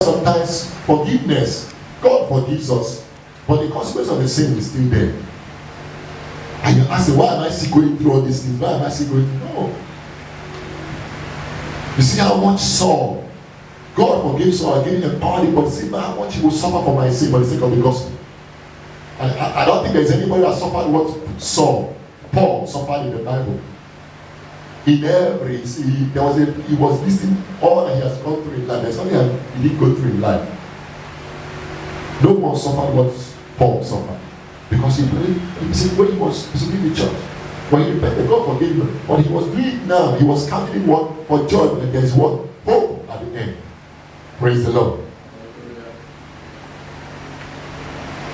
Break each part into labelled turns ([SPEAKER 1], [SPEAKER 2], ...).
[SPEAKER 1] Sometimes forgiveness, God forgives us, but the consequence of the sin is still there. And you ask, why am I still going through all these things? Why am I still going through? No. You see how much Saul, God forgives Saul, gave him power, but see how much he will suffer for my sin for the sake of the gospel. And I don't think there's anybody that suffered what Paul suffered in the Bible. In every, he was listing all that he has gone through in life. There's something that he didn't go through in life. No one suffered what Paul suffered. Because he said when he was in the church, when he repented, God forgave him. But he was doing it now. He was counting what for joy, and there is what? Hope at the end. Praise the Lord.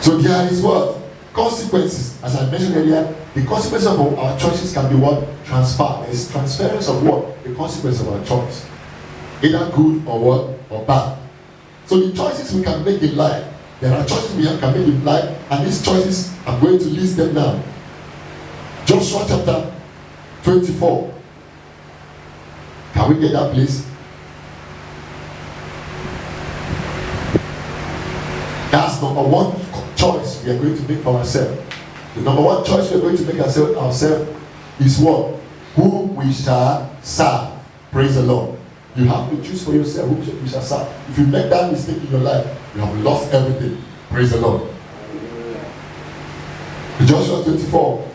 [SPEAKER 1] So there is what? Consequences. As I mentioned earlier, the consequences of our choices can be what? Transferred. There is transference of what? The consequence of our choice. Either good or what? Or bad. So the choices we can make in life, there are choices we can make in life, and these choices, I'm going to list them now. Joshua chapter 24. Can we get that, please? That's number one choice we are going to make for ourselves. The number one choice we are going to make ourselves is what? Whom we shall serve. Praise the Lord. You have to choose for yourself whom you shall serve. If you make that mistake in your life, you have lost everything. Praise the Lord. Joshua 24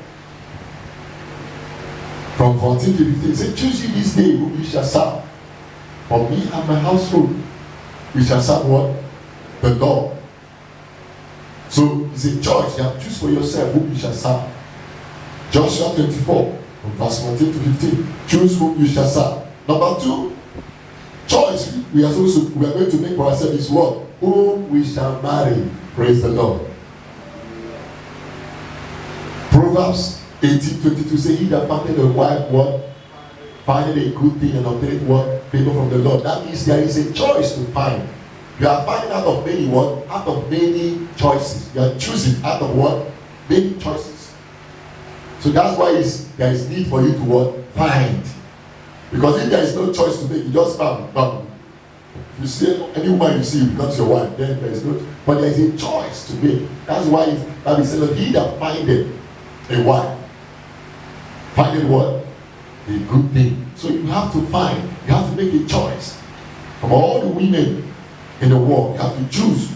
[SPEAKER 1] from 14 to 15. It says, choose you this day whom you shall serve. For me and my household, we shall serve what? The Lord. So it's a choice. You have to choose for yourself whom you shall serve. Joshua 24 from verse 14 to 15. Choose whom you shall serve. Number two, choice we are going to make for ourselves is what? Whom we shall marry. Praise the Lord. Proverbs 18:22 say, he that findeth a wife, what? Findeth a good thing and obtaineth what? Favor from the Lord. That means there is a choice to find. You are finding out of many what? Out of many choices. You are choosing out of what? Many choices. So that's why there is need for you to what? Find. Because if there is no choice to make, you just found. If you see any woman you see becomes your wife, then there is no. But there is a choice to make. That's why Bible says, he that findeth a wife, findeth what? A good thing. So you have to find. You have to make a choice. From all the women in the world, you have to choose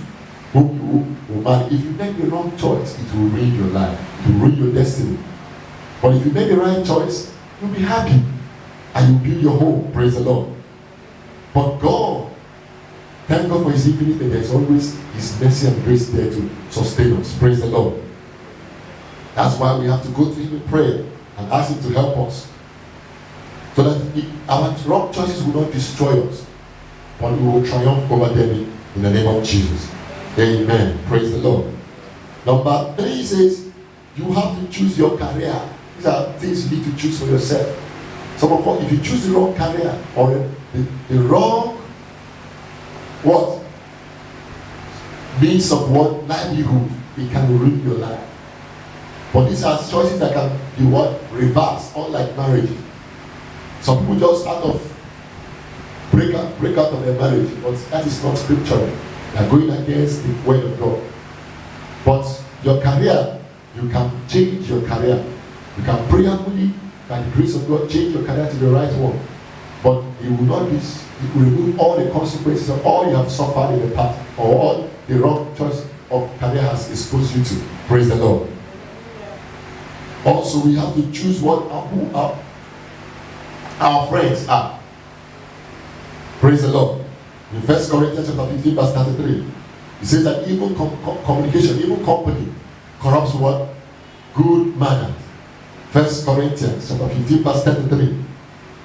[SPEAKER 1] whom you will marry. If you make the wrong choice, it will ruin your life. It will ruin your destiny. But if you make the right choice, you'll be happy. And you build your home. Praise the Lord. But God, thank God for his infinite, and there's always his mercy and grace there to sustain us. Praise the Lord. That's why we have to go to him in prayer and ask him to help us. So that our wrong choices will not destroy us, but we will triumph over them in the name of Jesus. Amen. Praise the Lord. Number 3 says, you have to choose your career. These are things you need to choose for yourself. Some of us, if you choose the wrong career or the wrong what means of what livelihood, it can ruin your life. But these are choices that can be what? Reversed, unlike marriage. Some people just out of break out of their marriage, but that is not scriptural. They are going against the word of God. But your career, you can change your career. You can prayerfully, by the grace of God, change your career to the right one. But it will not be, it will remove all the consequences of all you have suffered in the past, or all the wrong choice of career has exposed you to. Praise the Lord. Also, we have to choose what who our friends are. Praise the Lord. In 1 Corinthians chapter 15, verse 33, it says that evil communication, evil company corrupts what? Good manners. 1 Corinthians chapter 15, verse 33.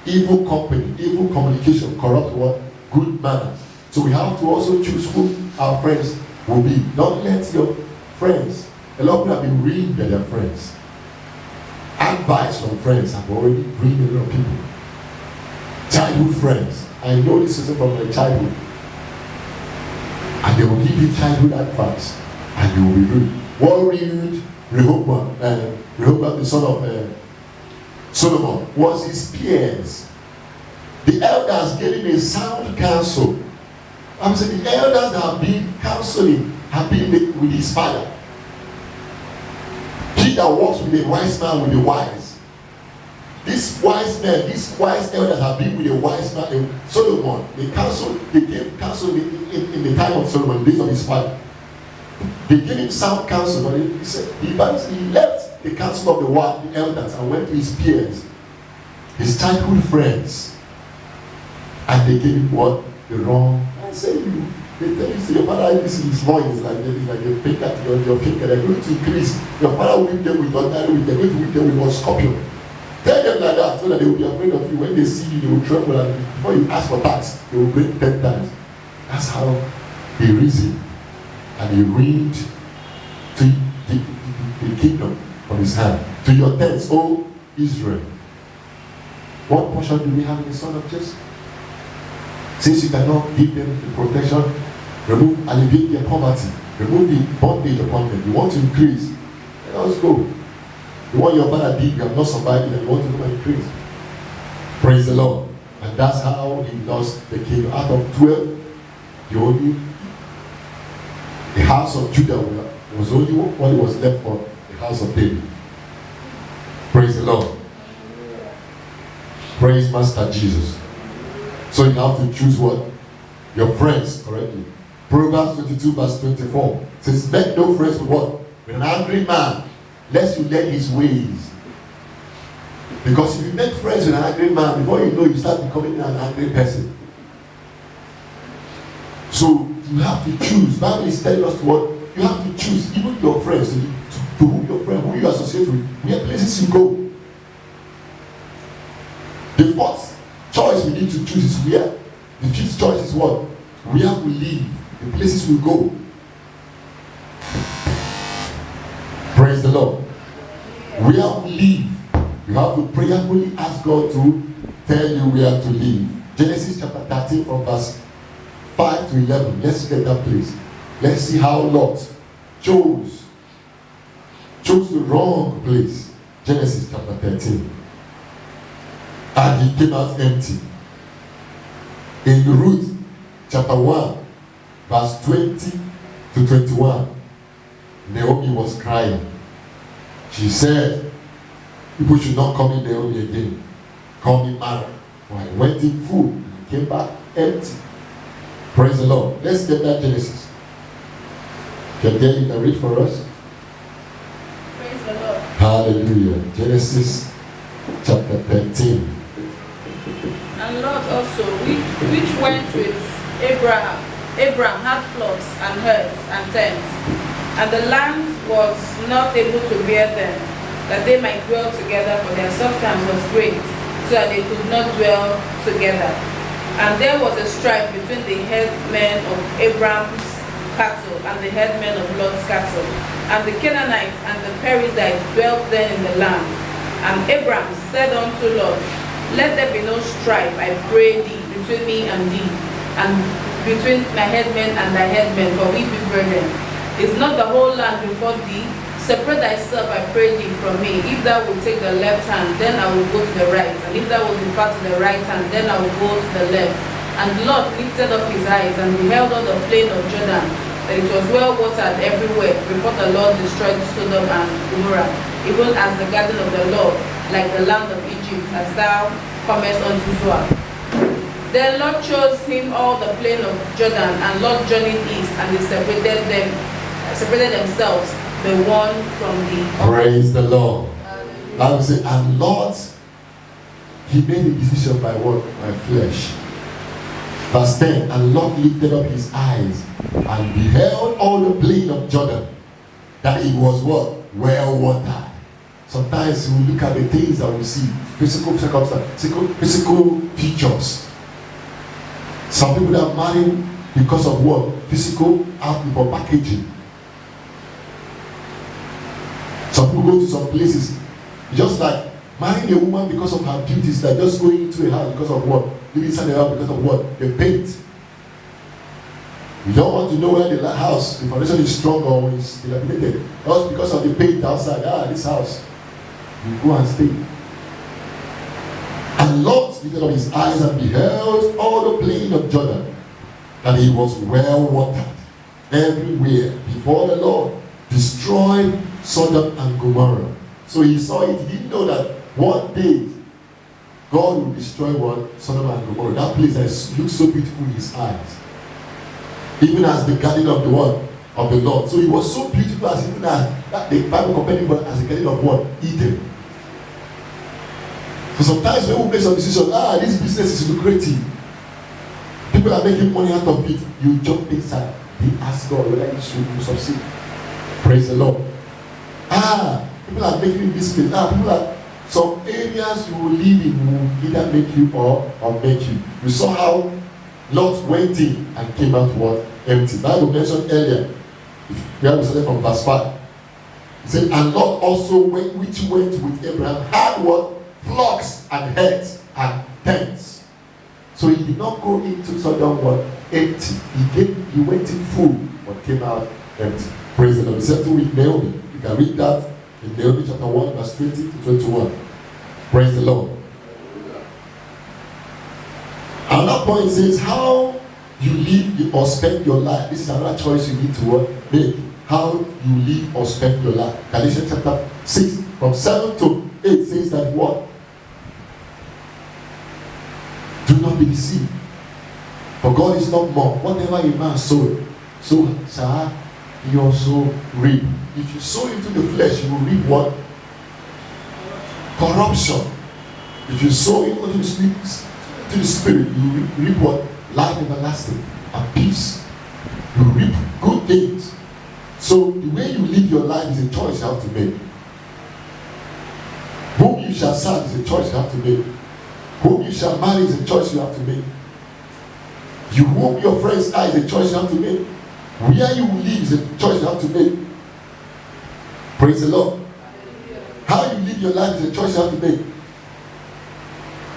[SPEAKER 1] Evil company, evil communication corrupts what? Good manners. So we have to also choose who our friends will be. Don't let your friends, a lot of people have been ruined by their friends. Advice from friends have already ruined a lot of people. Childhood friends. I know this is from my childhood. And they will give you childhood advice. And you will be ruined. What ruined Rehoboam, the son of Solomon, was his peers. The elders gave him a sound counsel. I'm saying the elders that have been counseling have been with his father. He that walks with a wise man with the wise. These wise men, these wise elders have been with a wise man, Solomon. They gave counsel in the time of Solomon, the days of his father. They gave him sound counsel, but he said he left the counsel of the elders and went to his peers, his childhood friends, and they gave him what? The wrong. I say they tell you, your father is his voice like a finger, your finger, they're going to increase. Your father will whip them with ordinary whip, they're going to whip them with a scorpion. Tell them like that so that they will be afraid of you. When they see you, they will tremble, and before you ask for tax, they will break 10 times. That's how he reasoned, and he ruined the kingdom from his hand. To your tents, O Israel. What portion do we have in the son of Jesse? Since you cannot give them the protection, alleviate their poverty, remove the bondage upon them. You want to increase, let us go. The one your father did, you have not survived it, and you want to go and increase. Praise the Lord. And that's how he lost the kingdom. Out of 12, the house of Judah was only what was left for the house of David. Praise the Lord. Praise Master Jesus. So you have to choose what? Your friends correctly. Proverbs 22 verse 24 says, make no friends with what? With an angry man, lest you learn his ways. Because if you make friends with an angry man, before you know, you start becoming an angry person. So you have to choose. Bible is telling us what? You have to choose, even your friends, to who your friend, who you associate with, where places you go. The fourth choice we need to choose is where. The fifth choice is what? Where we live, the places we go. Praise the Lord. Where we live, you have to prayerfully ask God to tell you where to live. Genesis chapter 13 from verse 5 to 11. Let's get that place. Let's see how Lot chose the wrong place. Genesis chapter 13. And he came out empty. In Ruth chapter 1 verse 20 to 21, Naomi was crying. She said, people should not call me Naomi again. Call me Mara. For I went in full and came back empty. Praise the Lord. Let's get that Genesis. If you're there, you can read for us.
[SPEAKER 2] Praise the Lord.
[SPEAKER 1] Hallelujah. Genesis chapter 13.
[SPEAKER 2] And Lot also, which went with Abraham. Abraham had flocks and herds and tents, and the land was not able to bear them, that they might dwell together, for their substance was great, so that they could not dwell together. And there was a strife between the headmen of Abraham's cattle and the headmen of Lot's cattle. And the Canaanites and the Perizzites dwelt then in the land. And Abraham said unto Lot, let there be no strife, I pray thee, between me and thee, and between my headmen and thy headmen, for we be brethren. Is not the whole land before thee? Separate thyself, I pray thee, from me. If thou wilt take the left hand, then I will go to the right. And if thou wilt depart to the right hand, then I will go to the left. And Lot lifted up his eyes and beheld all the plain of Jordan, that it was well watered everywhere, before the Lord destroyed Sodom and Gomorrah, even as the garden of the Lord, like the land of Egypt, as thou comest unto Zoar. Then Lot chose him all the plain of Jordan, and Lot journeyed east, and they separated themselves, the one from the other.
[SPEAKER 1] Praise the Lord. I will say, and Lot, he made a decision by what? By flesh. Verse 10, and Lot lifted up his eyes and beheld all the plain of Jordan, that it was what? Well watered. Sometimes we look at the things that we see, physical circumstances, physical features. Some people are married because of what? Physical outlook or packaging. Some people go to some places, just like marrying a woman because of her beauty, is like just going into a house because of what? Living inside the house because of what? The paint. You don't want to know where the house, the foundation is strong or is dilapidated. Just because of the paint outside. This house. You go and stay. And Lot lifted up his eyes and beheld all the plain of Jordan, and he was well watered everywhere before the Lord destroyed Sodom and Gomorrah. So he saw it. He didn't know that one day God will destroy what? Sodom and Gomorrah. That place that looks so beautiful in his eyes. Even as the garden of the what? Of the Lord. So it was so beautiful as even as the Bible compared it as the garden of what? Eden. So sometimes when we make some decisions, this business is lucrative. People are making money out of it. You jump inside. They ask God whether you should succeed. Praise the Lord. People are making this place. People are some areas you will live in will either make you or make you. You saw how Lot went in and came out what? Empty. Bible mentioned earlier. We have to start from verse 5. It said, and Lot also which went with Abraham had what? Flocks and herds and tents. So he did not go into Sodom what? Empty. He went in full but came out empty. Praise the Lord. The same thing with Naomi. You can read that in Naomi chapter 1 verse 20 to 21. Praise the Lord. Another point says how you live or spend your life. This is another choice you need to make. How you live or spend your life. Galatians chapter 6 from 7 to 8 says that what? Do not be deceived. For God is not more. Whatever a man soweth, so shall he also reap. If you sow into the flesh, you will reap what? Corruption. If you sow into the spirit, you will reap what? Life everlasting and peace. You reap good things. So the way you live your life is a choice you have to make. Whom you shall serve is a choice you have to make. Whom you shall marry is a choice you have to make. You whom your friends are is a choice you have to make. Where you will live is a choice you have to make. Praise the Lord. How you live your life is a choice you have to make.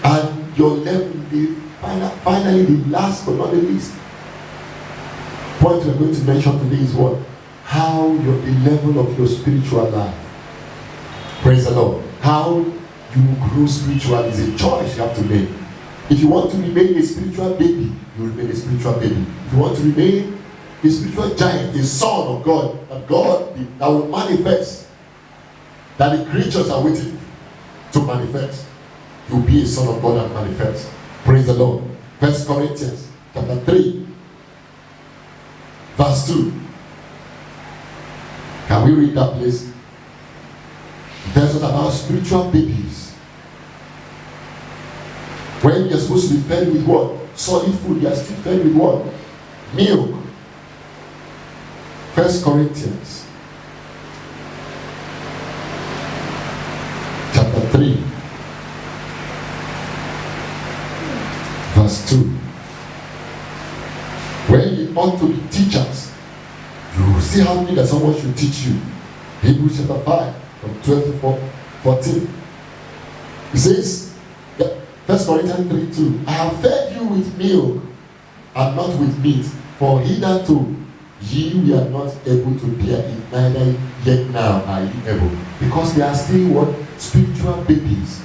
[SPEAKER 1] And your level, finally the last but not the least point we're going to mention today is what? How the level of your spiritual life. Praise the Lord. How you grow spiritually is a choice you have to make. If you want to remain a spiritual baby, you remain a spiritual baby. If you want to remain a spiritual giant, a son of God, that will manifest, that the creatures are waiting to manifest, you will be a son of God and manifest. Praise the Lord. 1 Corinthians chapter 3 verse 2. Can we read that please? It tells us about spiritual babies. When you're supposed to be fed with what? Solid food, you're still fed with what? Milk. 1 Corinthians chapter 3 verse 2. When you ought to be teachers, you will see how many that someone should teach you. Hebrews chapter 5 from 12 to 14. It says, 1 Corinthians 3:2, I have fed you with milk and not with meat, for hitherto ye were not able to bear it, neither yet now are ye able. Because they are still what? Spiritual babies.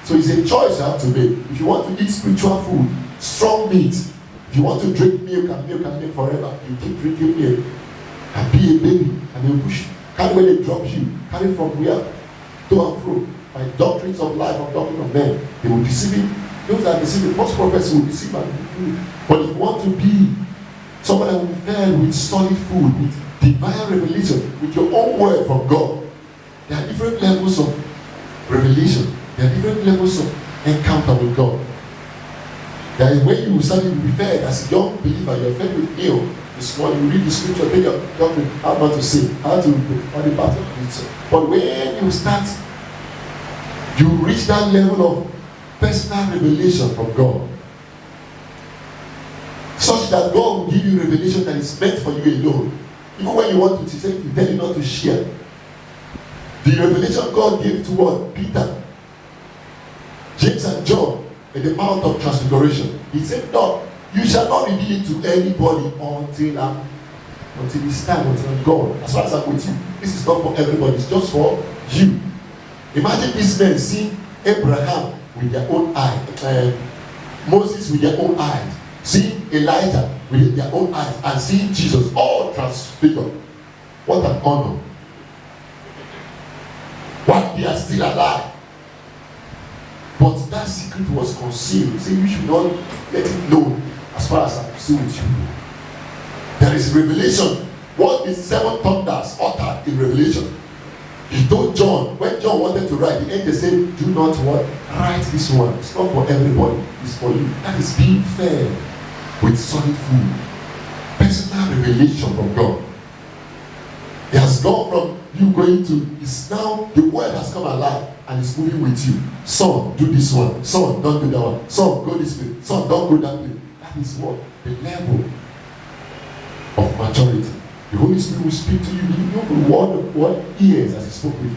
[SPEAKER 1] So it's a choice you have to make. If you want to eat spiritual food, strong meat, if you want to drink milk and milk forever, you keep drinking milk and be a baby, and they'll push, carry where they drop you, carry from where, to and fro, by doctrines of life, or doctrine of men. They will deceive you. Those that deceive you, false prophets will deceive you. But if you want to be someone that will be fed with solid food, with divine revelation, with your own word from God, there are different levels of revelation. There are different levels of encounter with God. There is when you start to be fed as a young believer, you're fed with milk. This morning you read the scripture, then you're talking how not to sing, how to on the battle. But when you start, you reach that level of personal revelation from God, such that God will give you revelation that is meant for you alone. Even when you want to say, you tell you not to share. The revelation God gave to what? Peter, James and John in the Mount of Transfiguration. He said, no, you shall not reveal it to anybody until it's time, until God. As far as I'm with you, this is not for everybody, it's just for you. Imagine these men seeing Abraham with their own eyes, Moses with their own eyes, seeing Elijah with their own eyes and seeing Jesus all transfigured. What an honor. While they are still alive. But that secret was concealed. See, you should not let it know as far as I'm still with you. There is revelation. What the 7 thunders uttered in Revelation. He told John, when John wanted to write, the angel said, do not what? Write this one. It's not for everybody. It's for you. That is being fed with solid food. Personal revelation from God. It has gone from you going to, it's now, the word has come alive and it's moving with you. Son, do this one. Son, don't do that one. Son, go this way. Son, don't go that way. That is what? The level of maturity. The Holy Spirit will speak to you. You know the word of what ears as he spoke with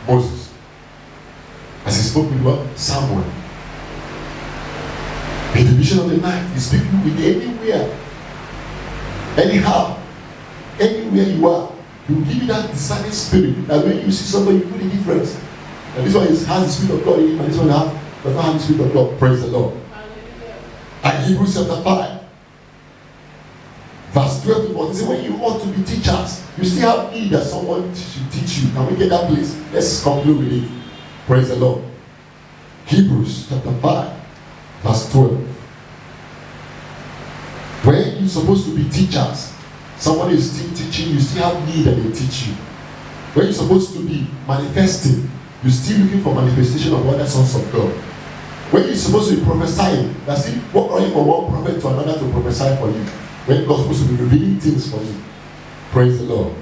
[SPEAKER 1] Moses. As he spoke with what? Samuel. In the vision of the night, he speaks with you anywhere. Anyhow. Anywhere you are. He will give you that discerning spirit. That when you see somebody, you know the difference. And this one has the Spirit of God in him, and this one does not have the Spirit of God. Praise the Lord. And Hebrews chapter 5. Verse 12 to 14, say when you ought to be teachers, you still have need that someone should teach you. Can we get that place? Let's conclude with it. Praise the Lord. Hebrews chapter 5, verse 12. When you're supposed to be teachers, somebody is still teaching, you still have need that they teach you. When you're supposed to be manifesting, you're still looking for manifestation of other sons of God. When you're supposed to be prophesying, you're still running from one prophet to another to prophesy for you. When God's supposed to be revealing things for you. Praise the Lord.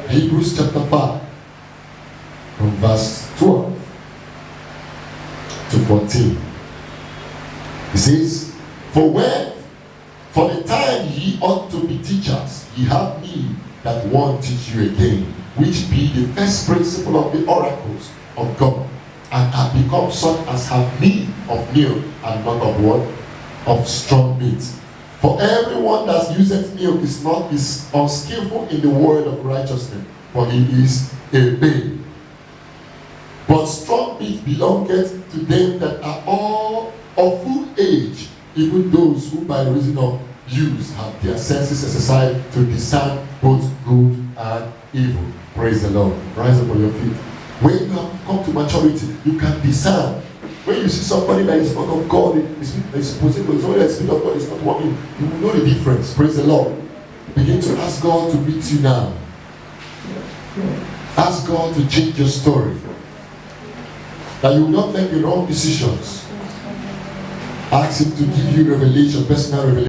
[SPEAKER 1] Hebrews chapter 5, from verse 12 to 14. It says, for the time ye ought to be teachers, ye have need that one teach you again, which be the first principle of the oracles of God, and have become such as have need of milk and not of what? Of strong meat. For everyone that useth milk is unskillful in the word of righteousness, for he is a babe. But strong meat belongeth to them that are all of full age, even those who by reason of use have their senses exercised to discern both good and evil. Praise the Lord. Rise up on your feet. When you have come to maturity, you can discern. When you see somebody that is not of God, is possessed with somebody that is Spirit of God is not working, you will know the difference. Praise the Lord. Begin to ask God to meet you now. Ask God to change your story. That you will not make the wrong decisions. Ask Him to give you revelation, personal revelation.